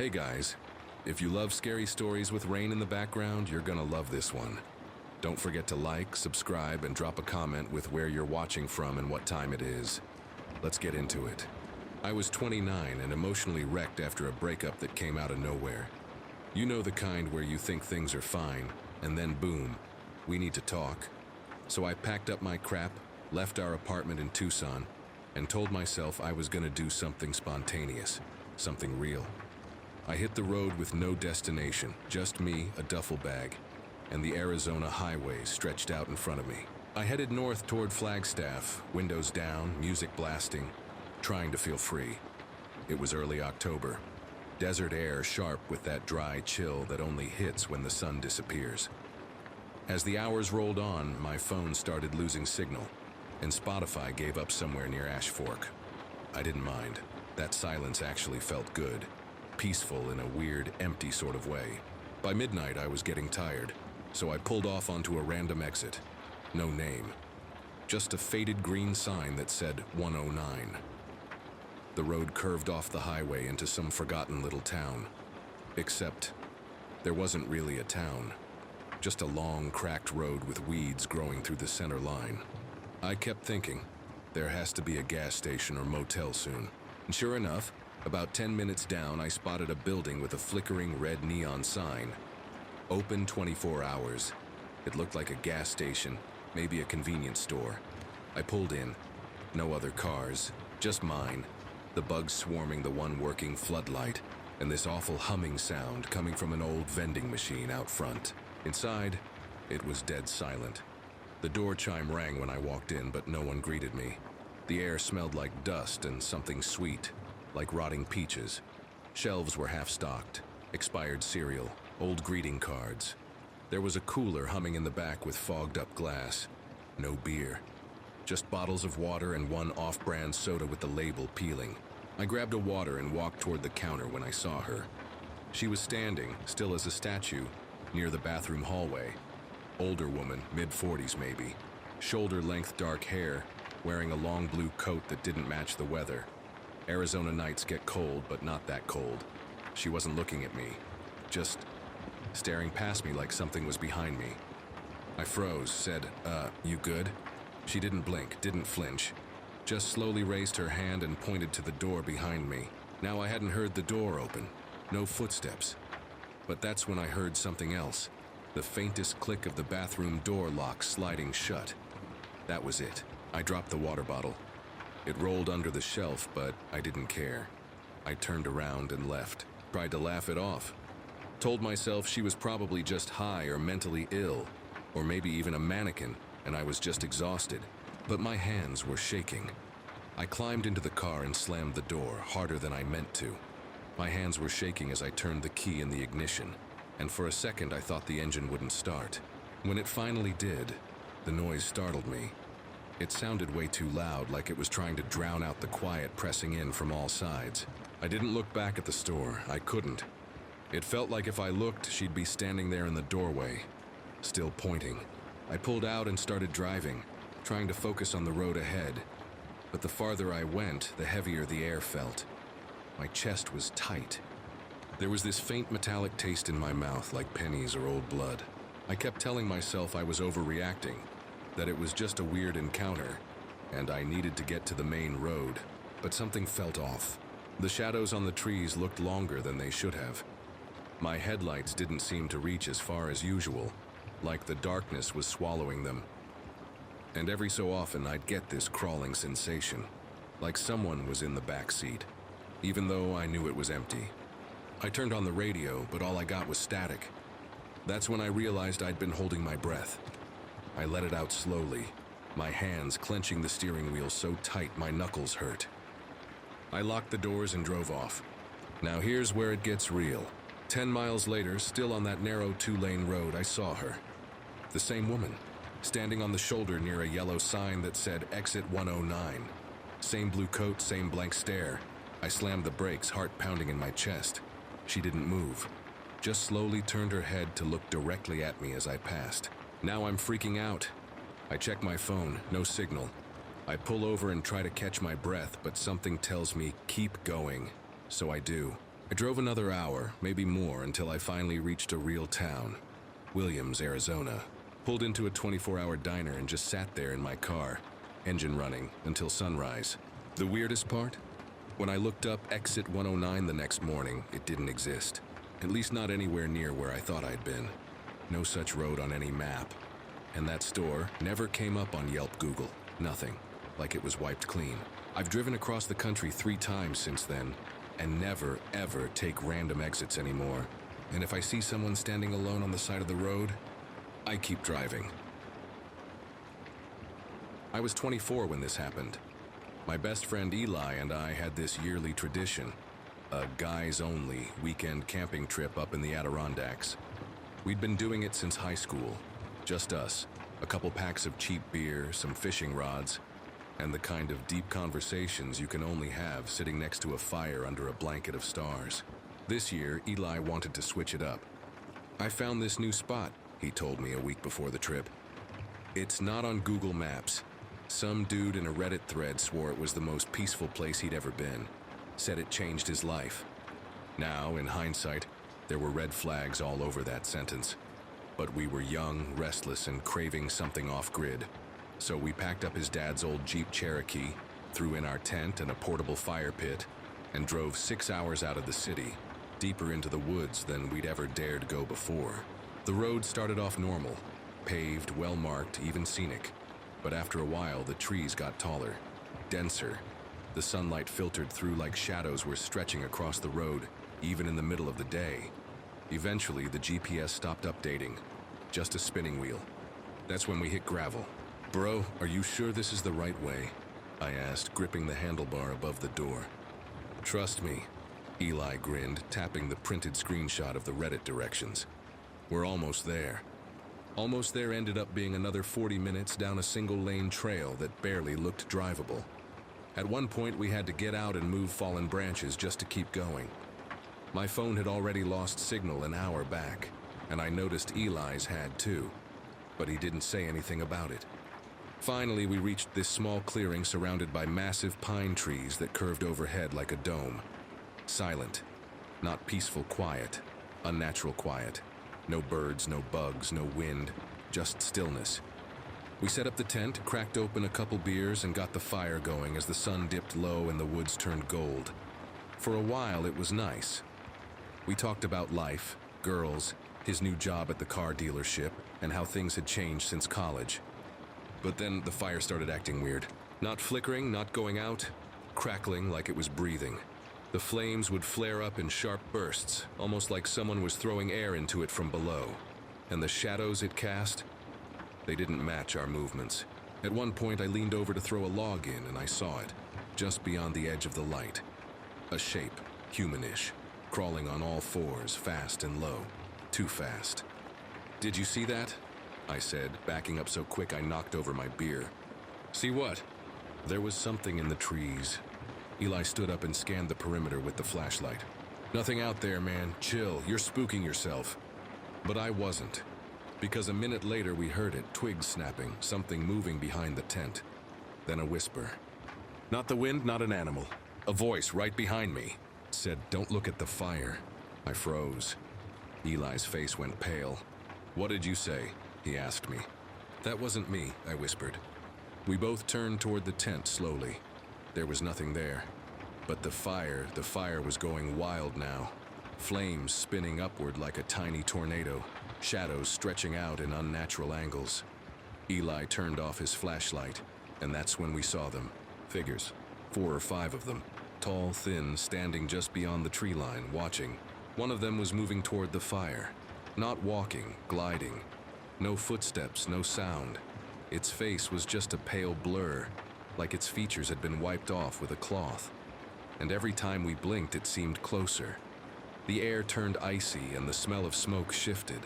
Hey guys, if you love scary stories with rain in the background, you're gonna love this one. Don't forget to like, subscribe, and drop a comment with where you're watching from and what time it is. Let's get into it. I was 29 and emotionally wrecked after a breakup that came out of nowhere. You know the kind where you think things are fine, and then boom, we need to talk. So I packed up my crap, left our apartment in Tucson, and told myself I was gonna do something spontaneous, something real. I hit the road with no destination, just me, a duffel bag, and the Arizona highway stretched out in front of me. I headed north toward Flagstaff, windows down, music blasting, trying to feel free. It was early October. Desert air sharp with that dry chill that only hits when the sun disappears. As the hours rolled on, my phone started losing signal, and Spotify gave up somewhere near Ash Fork. I didn't mind. That silence actually felt good. Peaceful in a weird, empty sort of way. By midnight, I was getting tired, so I pulled off onto a random exit. No name. Just a faded green sign that said 109. The road curved off the highway into some forgotten little town. Except, there wasn't really a town. Just a long, cracked road with weeds growing through the center line. I kept thinking, there has to be a gas station or motel soon. And sure enough, about 10 minutes down, I spotted a building with a flickering red neon sign. Open 24 hours. It looked like a gas station, maybe a convenience store. I pulled in. No other cars, just mine. The bugs swarming the one working floodlight, and this awful humming sound coming from an old vending machine out front. Inside, it was dead silent. The door chime rang when I walked in, but no one greeted me. The air smelled like dust and something sweet, like rotting peaches. Shelves were half-stocked, expired cereal, old greeting cards. There was a cooler humming in the back with fogged-up glass. No beer. Just bottles of water and one off-brand soda with the label peeling. I grabbed a water and walked toward the counter when I saw her. She was standing, still as a statue, near the bathroom hallway. Older woman, mid-40s maybe. Shoulder-length dark hair, wearing a long blue coat that didn't match the weather. Arizona nights get cold, but not that cold. She wasn't looking at me, just staring past me like something was behind me. I froze, said, you good? She didn't blink, didn't flinch, just slowly raised her hand and pointed to the door behind me. Now I hadn't heard the door open, no footsteps. But that's when I heard something else, the faintest click of the bathroom door lock sliding shut. That was it. I dropped the water bottle. It rolled under the shelf, but I didn't care. I turned around and left, tried to laugh it off. Told myself she was probably just high or mentally ill, or maybe even a mannequin, and I was just exhausted. But my hands were shaking. I climbed into the car and slammed the door, harder than I meant to. My hands were shaking as I turned the key in the ignition, and for a second I thought the engine wouldn't start. When it finally did, the noise startled me. It sounded way too loud, like it was trying to drown out the quiet pressing in from all sides. I didn't look back at the store. I couldn't. It felt like if I looked, she'd be standing there in the doorway, still pointing. I pulled out and started driving, trying to focus on the road ahead. But the farther I went, the heavier the air felt. My chest was tight. There was this faint metallic taste in my mouth, like pennies or old blood. I kept telling myself I was overreacting, that it was just a weird encounter, and I needed to get to the main road, but something felt off. The shadows on the trees looked longer than they should have. My headlights didn't seem to reach as far as usual, like the darkness was swallowing them. And every so often I'd get this crawling sensation, like someone was in the back seat, even though I knew it was empty. I turned on the radio, but all I got was static. That's when I realized I'd been holding my breath. I let it out slowly, my hands clenching the steering wheel so tight my knuckles hurt. I locked the doors and drove off. Now here's where it gets real. 10 miles later, still on that narrow 2-lane road, I saw her. The same woman, standing on the shoulder near a yellow sign that said Exit 109. Same blue coat, same blank stare. I slammed the brakes, heart pounding in my chest. She didn't move, just slowly turned her head to look directly at me as I passed. Now I'm freaking out. I check my phone, no signal. I pull over and try to catch my breath, but something tells me, keep going. So I do, I drove another hour, maybe more, until I finally reached a real town, Williams, Arizona. Pulled into a 24-hour diner and just sat there in my car, engine running, until sunrise. The weirdest part? When I looked up exit 109 the next morning, it didn't exist. At least not anywhere near where I thought I'd been. No such road on any map. And that store never came up on Yelp, Google. Nothing. Like it was wiped clean. I've driven across the country 3 times since then, and never, ever take random exits anymore. And if I see someone standing alone on the side of the road, I keep driving. I was 24 when this happened. My best friend Eli and I had this yearly tradition, a guys-only weekend camping trip up in the Adirondacks. We'd been doing it since high school, just us, a couple packs of cheap beer, some fishing rods, and the kind of deep conversations you can only have sitting next to a fire under a blanket of stars. This year, Eli wanted to switch it up. I found this new spot, he told me a week before the trip. It's not on Google Maps. Some dude in a Reddit thread swore it was the most peaceful place he'd ever been. Said it changed his life. Now, in hindsight, there were red flags all over that sentence. But we were young, restless, and craving something off-grid. So we packed up his dad's old Jeep Cherokee, threw in our tent and a portable fire pit, and drove 6 hours out of the city, deeper into the woods than we'd ever dared go before. The road started off normal, paved, well-marked, even scenic. But after a while, the trees got taller, denser. The sunlight filtered through like shadows were stretching across the road, even in the middle of the day. Eventually, the GPS stopped updating, just a spinning wheel. That's when we hit gravel. "Bro, are you sure this is the right way?" I asked, gripping the handlebar above the door. "Trust me," Eli grinned, tapping the printed screenshot of the Reddit directions. "We're almost there." Almost there ended up being another 40 minutes down a single-lane trail that barely looked drivable. At one point, we had to get out and move fallen branches just to keep going. My phone had already lost signal an hour back, and I noticed Eli's had too, but he didn't say anything about it. Finally, we reached this small clearing surrounded by massive pine trees that curved overhead like a dome. Silent, not peaceful quiet, unnatural quiet. No birds, no bugs, no wind, just stillness. We set up the tent, cracked open a couple beers, and got the fire going as the sun dipped low and the woods turned gold. For a while, it was nice. We talked about life, girls, his new job at the car dealership, and how things had changed since college. But then the fire started acting weird. Not flickering, not going out, crackling like it was breathing. The flames would flare up in sharp bursts, almost like someone was throwing air into it from below. And the shadows it cast, they didn't match our movements. At one point, I leaned over to throw a log in, and I saw it, just beyond the edge of the light. A shape, humanish, crawling on all fours, fast and low. Too fast. "Did you see that?" I said, backing up so quick I knocked over my beer. "See what?" There was something in the trees. Eli stood up and scanned the perimeter with the flashlight. "Nothing out there, man. Chill. You're spooking yourself." But I wasn't. Because a minute later we heard it, twigs snapping, something moving behind the tent. Then a whisper. Not the wind, not an animal. A voice right behind me said, "Don't look at the fire." I froze. Eli's face went pale. "What did you say?" he asked me. "That wasn't me," I whispered. We both turned toward the tent slowly. There was nothing there. But the fire was going wild now. Flames spinning upward like a tiny tornado, shadows stretching out in unnatural angles. Eli turned off his flashlight, and that's when we saw them. Figures, 4 or 5 of them, tall, thin, standing just beyond the tree line, watching. One of them was moving toward the fire. Not walking, gliding. No footsteps, no sound. Its face was just a pale blur, like its features had been wiped off with a cloth. And every time we blinked, it seemed closer. The air turned icy and the smell of smoke shifted.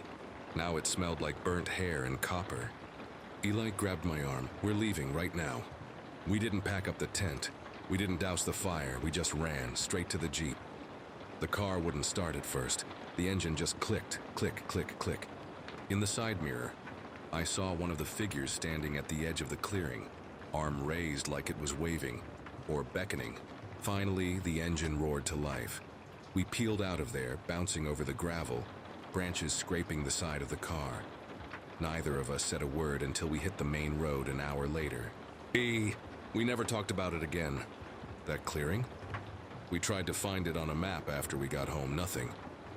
Now it smelled like burnt hair and copper. Eli grabbed my arm. "We're leaving right now." We didn't pack up the tent. We didn't douse the fire. We just ran straight to the Jeep. The car wouldn't start at first. The engine just clicked, click, click, click. In the side mirror, I saw one of the figures standing at the edge of the clearing, arm raised like it was waving or beckoning. Finally, the engine roared to life. We peeled out of there, bouncing over the gravel, branches scraping the side of the car. Neither of us said a word until we hit the main road an hour later. We never talked about it again. That clearing? We tried to find it on a map after we got home, nothing.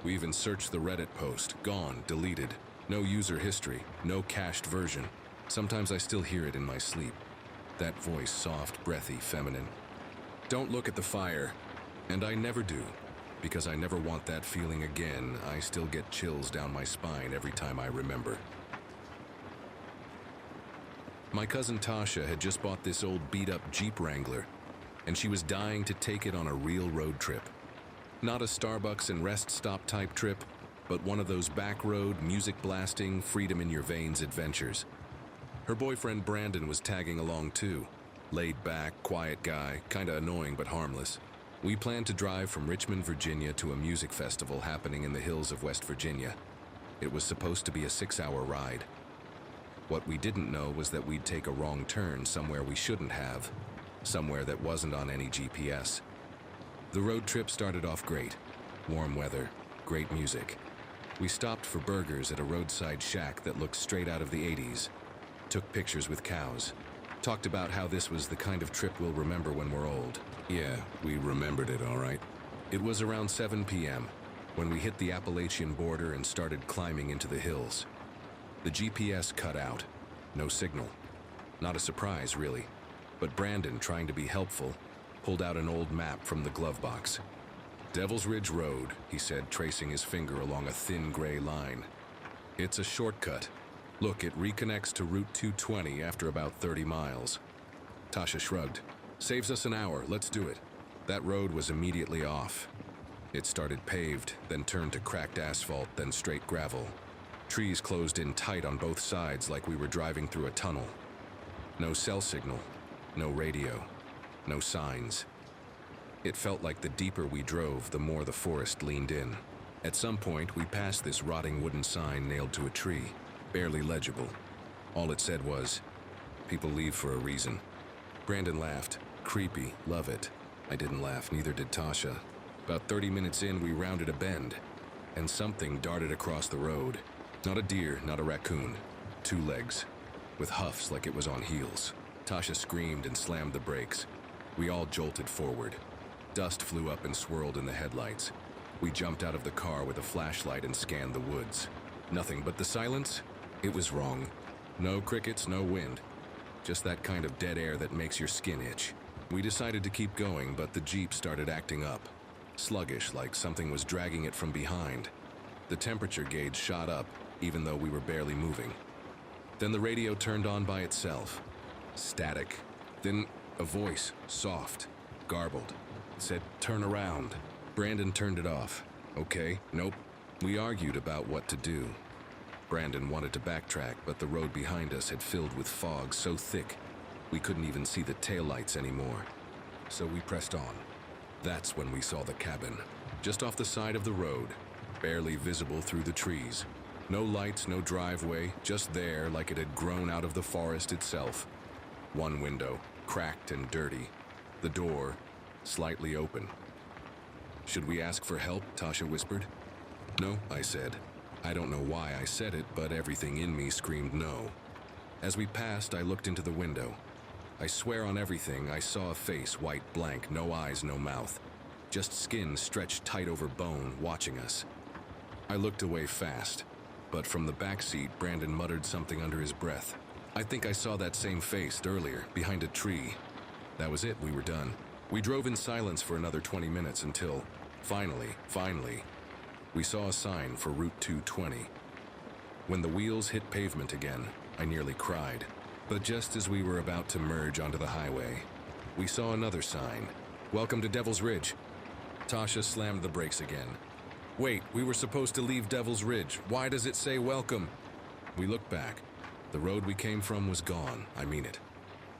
We even searched the Reddit post, gone, deleted. No user history, no cached version. Sometimes I still hear it in my sleep. That voice, soft, breathy, feminine. Don't look at the fire. And I never do, because I never want that feeling again. I still get chills down my spine every time I remember. My cousin Tasha had just bought this old beat-up Jeep Wrangler, and she was dying to take it on a real road trip. Not a Starbucks and rest stop type trip, but one of those back road, music blasting, freedom in your veins adventures. Her boyfriend Brandon was tagging along too. Laid back, quiet guy, kinda annoying but harmless. We planned to drive from Richmond, Virginia to a music festival happening in the hills of West Virginia. It was supposed to be a 6-hour ride. What we didn't know was that we'd take a wrong turn somewhere we shouldn't have, somewhere that wasn't on any GPS. The road trip started off great. Warm weather, great music. We stopped for burgers at a roadside shack that looked straight out of the 80s. Took pictures with cows. Talked about how this was the kind of trip we'll remember when we're old. Yeah, we remembered it all right. It was around 7 p.m. when we hit the Appalachian border and started climbing into the hills. The GPS cut out. No signal. Not a surprise, really. But Brandon, trying to be helpful, pulled out an old map from the glove box. Devil's Ridge Road, he said, tracing his finger along a thin gray line. It's a shortcut. Look, it reconnects to Route 220 after about 30 miles. Tasha shrugged. Saves us an hour, let's do it. That road was immediately off. It started paved, then turned to cracked asphalt, then straight gravel. Trees closed in tight on both sides like we were driving through a tunnel. No cell signal, no radio, no signs. It felt like the deeper we drove, the more the forest leaned in. At some point, we passed this rotting wooden sign nailed to a tree, barely legible. All it said was, "People leave for a reason." Brandon laughed. Creepy, love it. I didn't laugh, neither did Tasha. About 30 minutes in, we rounded a bend, and something darted across the road. Not a deer, not a raccoon. 2 legs, with huffs like it was on heels. Tasha screamed and slammed the brakes. We all jolted forward. Dust flew up and swirled in the headlights. We jumped out of the car with a flashlight and scanned the woods. Nothing but the silence? It was wrong. No crickets, no wind. Just that kind of dead air that makes your skin itch. We decided to keep going, but the Jeep started acting up. Sluggish, like something was dragging it from behind. The temperature gauge shot up, even though we were barely moving. Then the radio turned on by itself. Static. Then a voice, soft, garbled. It said, "Turn around." Brandon turned it off. Okay, nope. We argued about what to do. Brandon wanted to backtrack, but the road behind us had filled with fog so thick we couldn't even see the taillights anymore. So we pressed on. That's when we saw the cabin, just off the side of the road, barely visible through the trees. No lights, no driveway, just there like it had grown out of the forest itself. One window, cracked and dirty. The door, slightly open. "Should we ask for help?" Tasha whispered. "No," I said. I don't know why I said it, but everything in me screamed no. As we passed, I looked into the window. I swear on everything, I saw a face, white blank, no eyes, no mouth. Just skin stretched tight over bone, watching us. I looked away fast, but from the back seat, Brandon muttered something under his breath. I think I saw that same face earlier, behind a tree. That was it, we were done. We drove in silence for another 20 minutes until, finally, we saw a sign for Route 220. When the wheels hit pavement again, I nearly cried. But just as we were about to merge onto the highway, we saw another sign. "Welcome to Devil's Ridge." Tasha slammed the brakes again. "Wait, we were supposed to leave Devil's Ridge. Why does it say welcome?" We looked back. The road we came from was gone, I mean it.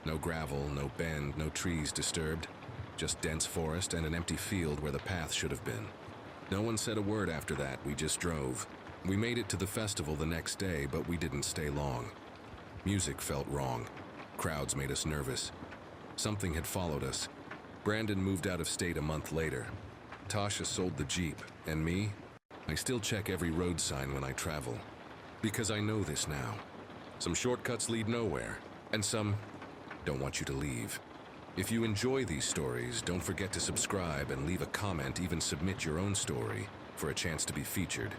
No gravel, no bend, no trees disturbed. Just dense forest and an empty field where the path should have been. No one said a word after that, we just drove. We made it to the festival the next day, but we didn't stay long. Music felt wrong. Crowds made us nervous. Something had followed us. Brandon moved out of state a month later. Tasha sold the Jeep, and me? I still check every road sign when I travel. Because I know this now. Some shortcuts lead nowhere, and some don't want you to leave. If you enjoy these stories, don't forget to subscribe and leave a comment, even submit your own story for a chance to be featured.